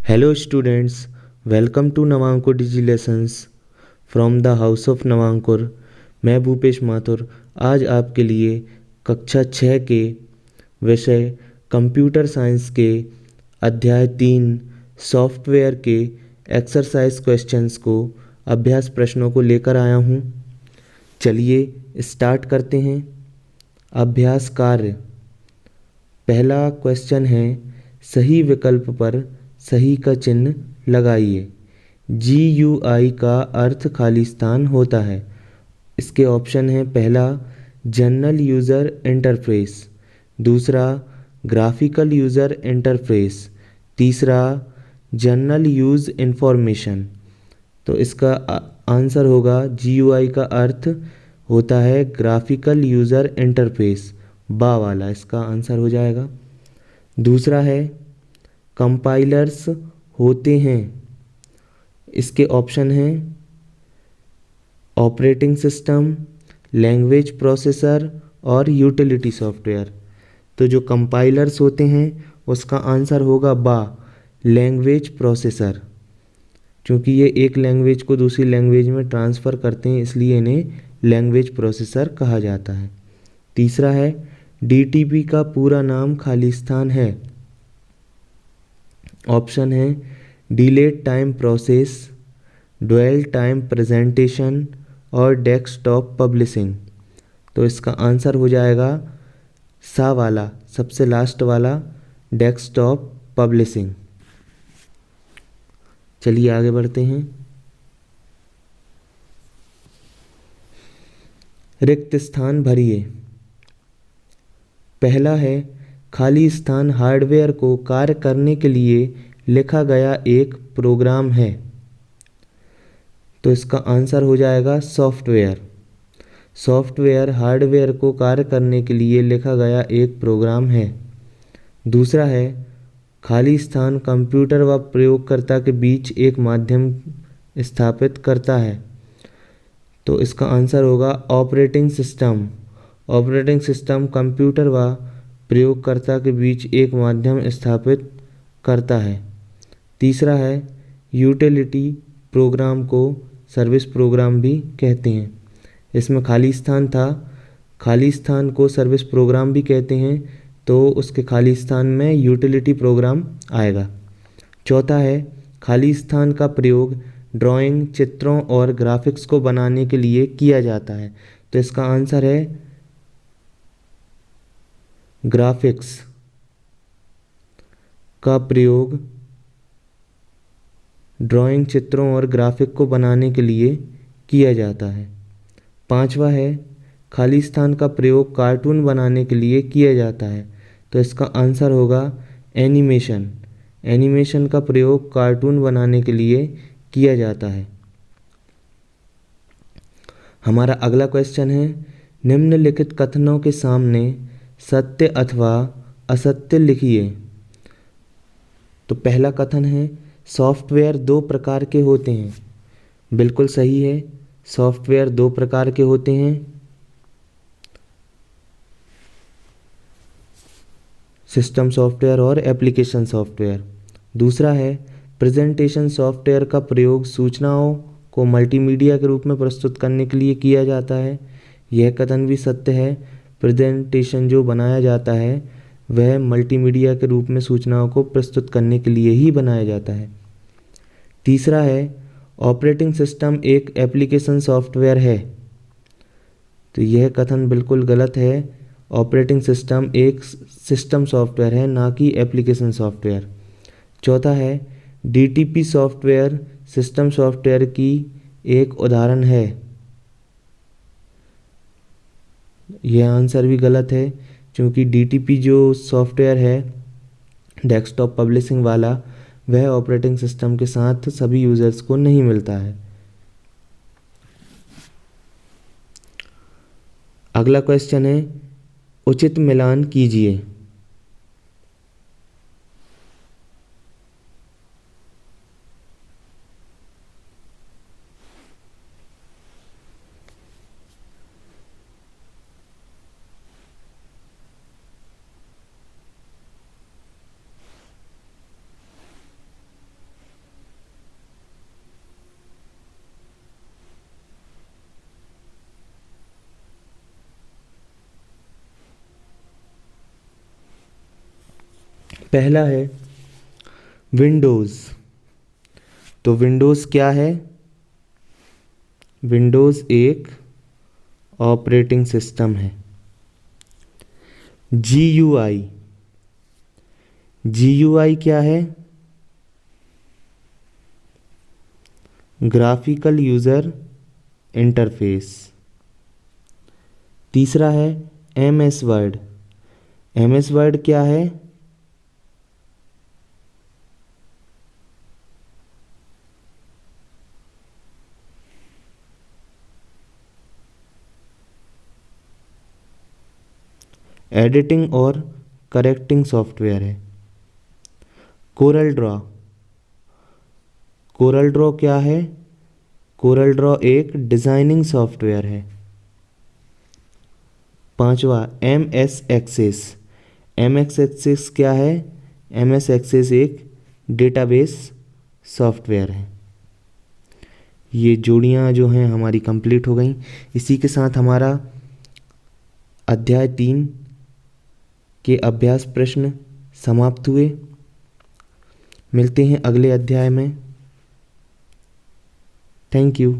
Hello students, welcome to Navankur digi lessons from the house of Navankur. मैं भूपेश माथुर आज आपके लिए कक्षा 6 के विषय कंप्यूटर साइंस के अध्याय 3 सॉफ्टवेयर के एक्सरसाइज क्वेश्चंस को अभ्यास प्रश्नों को लेकर आया हूँ। चलिए स्टार्ट करते हैं। अभ्यास कार्य। पहला क्वेश्चन है, सही विकल्प पर सही का चिन्ह लगाइए। GUI का अर्थ खालिस्तान होता है। इसके ऑप्शन हैं, पहला जनरल यूज़र इंटरफेस, दूसरा ग्राफिकल यूज़र इंटरफेस, तीसरा जनरल यूज़ इंफॉर्मेशन। तो इसका आंसर होगा GUI का अर्थ होता है ग्राफिकल यूज़र इंटरफेस, बा वाला इसका आंसर हो जाएगा। दूसरा है कंपाइलर्स होते हैं। इसके ऑप्शन हैं ऑपरेटिंग सिस्टम, लैंग्वेज प्रोसेसर और यूटिलिटी सॉफ्टवेयर। तो जो कंपाइलर्स होते हैं उसका आंसर होगा बा, लैंग्वेज प्रोसेसर। क्योंकि ये एक लैंग्वेज को दूसरी लैंग्वेज में ट्रांसफ़र करते हैं इसलिए इन्हें लैंग्वेज प्रोसेसर कहा जाता है। तीसरा है DTP का पूरा नाम खालिस्तान है। ऑप्शन है delayed time process, dwell time presentation और डेस्कटॉप पब्लिशिंग। तो इसका आंसर हो जाएगा सा वाला, सबसे लास्ट वाला, डेस्कटॉप पब्लिशिंग। चलिए आगे बढ़ते हैं। रिक्त स्थान भरिए। पहला है खाली स्थान हार्डवेयर को कार्य करने के लिए लिखा गया एक प्रोग्राम है। तो इसका आंसर हो जाएगा सॉफ्टवेयर। सॉफ्टवेयर हार्डवेयर को कार्य करने के लिए लिखा गया एक प्रोग्राम है। दूसरा है खाली स्थान कंप्यूटर व प्रयोगकर्ता के बीच एक माध्यम स्थापित करता है। तो इसका आंसर होगा operating system. Operating system computer व प्रयोगकर्ता के बीच एक माध्यम स्थापित करता है। तीसरा है यूटिलिटी प्रोग्राम को सर्विस प्रोग्राम भी कहते हैं। इसमें खाली स्थान था, खाली स्थान को सर्विस प्रोग्राम भी कहते हैं, तो उसके खाली स्थान में यूटिलिटी प्रोग्राम आएगा। चौथा है खाली स्थान का प्रयोग ड्राइंग, चित्रों और ग्राफिक्स को बनाने के लिए किया जाता है। तो इसका आंसर है ग्राफिक्स का प्रयोग ड्राइंग, चित्रों और ग्राफिक को बनाने के लिए किया जाता है। पांचवा है खाली स्थान का प्रयोग कार्टून बनाने के लिए किया जाता है। तो इसका आंसर होगा एनिमेशन। एनिमेशन का प्रयोग कार्टून बनाने के लिए किया जाता है। हमारा अगला क्वेश्चन है, निम्नलिखित कथनों के सामने सत्य अथवा असत्य लिखिए। तो पहला कथन है सॉफ्टवेयर दो प्रकार के होते हैं। बिल्कुल सही है, सॉफ्टवेयर दो प्रकार के होते हैं, सिस्टम सॉफ्टवेयर और एप्लीकेशन सॉफ्टवेयर। दूसरा है प्रेजेंटेशन सॉफ्टवेयर का प्रयोग सूचनाओं को मल्टीमीडिया के रूप में प्रस्तुत करने के लिए किया जाता है। यह कथन भी सत्य है, प्रेजेंटेशन जो बनाया जाता है वह मल्टीमीडिया के रूप में सूचनाओं को प्रस्तुत करने के लिए ही बनाया जाता है। तीसरा है ऑपरेटिंग सिस्टम एक एप्लीकेशन सॉफ्टवेयर है। तो यह कथन बिल्कुल गलत है। ऑपरेटिंग सिस्टम एक सिस्टम सॉफ्टवेयर है, ना कि एप्लीकेशन सॉफ्टवेयर। चौथा है DTP सॉफ्टवेयर सिस्टम सॉफ्टवेयर की एक उदाहरण है। यह आंसर भी गलत है, क्योंकि DTP जो सॉफ्टवेयर है डेस्कटॉप पब्लिशिंग वाला, वह ऑपरेटिंग सिस्टम के साथ सभी यूज़र्स को नहीं मिलता है। अगला क्वेश्चन है उचित मिलान कीजिए। पहला है विंडोज़। तो विंडोज़ क्या है? विंडोज़ एक ऑपरेटिंग सिस्टम है। GUI, GUI क्या है? Graphical user interface. तीसरा है MS वर्ड। MS वर्ड क्या है? एडिटिंग और करेक्टिंग सॉफ्टवेयर है। कोरल ड्रॉ, कोरल ड्रॉ क्या है? कोरल ड्रॉ एक डिज़ाइनिंग सॉफ्टवेयर है। पांचवा MS एक्सेस। MS एक्सेस क्या है? MS एक्सेस एक डेटाबेस सॉफ्टवेयर है। ये जोड़ियाँ जो हैं हमारी कंप्लीट हो गई। इसी के साथ हमारा अध्याय 3 के अभ्यास प्रश्न समाप्त हुए। मिलते हैं अगले अध्याय में। Thank you.